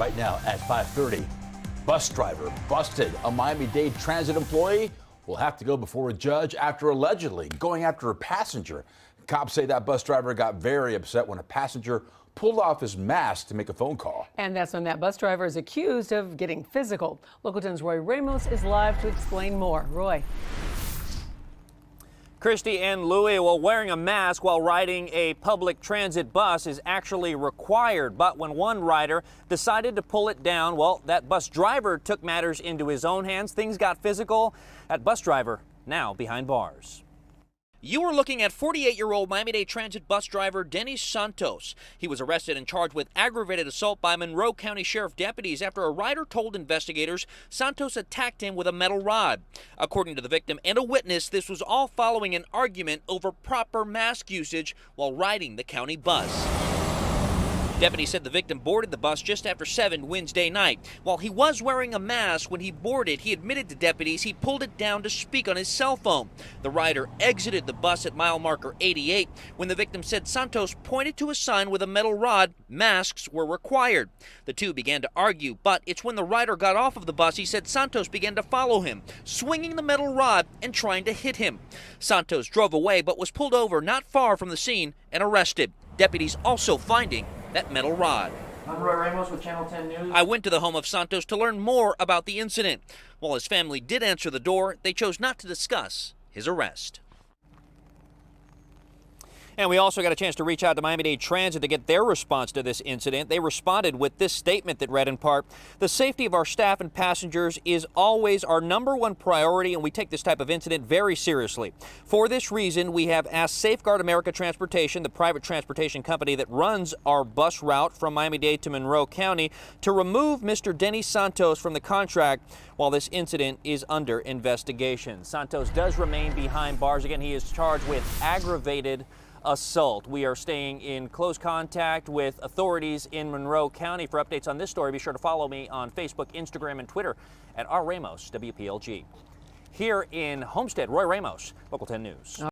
right now at 5:30. Bus driver busted. A Miami-Dade Transit employee will have to go before a judge after allegedly going after a passenger. Cops say that bus driver got very upset when a passenger pulled off his mask to make a phone call. And that's when that bus driver is accused of getting physical. Local 10's Roy Ramos is live to explain more. Roy. Christy and Louie, well, wearing a mask while riding a public transit bus is actually required. But when one rider decided to pull it down, well, that bus driver took matters into his own hands. Things got physical. That bus driver now behind bars. You are looking at 48-year-old Miami-Dade Transit bus driver Denys Santos. He was arrested and charged with aggravated assault by Monroe County Sheriff deputies after a rider told investigators Santos attacked him with a metal rod. According to the victim and a witness, this was all following an argument over proper mask usage while riding the county bus. Deputies said the victim boarded the bus just after 7 Wednesday night. While he was wearing a mask when he boarded, he admitted to deputies he pulled it down to speak on his cell phone. The rider exited the bus at mile marker 88 when the victim said Santos pointed to a sign with a metal rod. Masks were required. The two began to argue, but it's when the rider got off of the bus he said Santos began to follow him, swinging the metal rod and trying to hit him. Santos drove away but was pulled over not far from the scene and arrested. Deputies also finding that metal rod. Monroe Ramos with Channel 10 News. I went to the home of Santos to learn more about the incident. While his family did answer the door, they chose not to discuss his arrest. And we also got a chance to reach out to Miami-Dade Transit to get their response to this incident. They responded with this statement that read in part, "The safety of our staff and passengers is always our #1 priority, and we take this type of incident very seriously. For this reason, we have asked Safeguard America Transportation, the private transportation company that runs our bus route from Miami-Dade to Monroe County, to remove Mr. Denys Santos from the contract while this incident is under investigation." Santos does remain behind bars. Again, he is charged with aggravated assault. We are staying in close contact with authorities in Monroe County. For updates on this story, be sure to follow me on Facebook, Instagram, and Twitter at @RRamos WPLG. Here in Homestead, Roy Ramos, Local 10 News.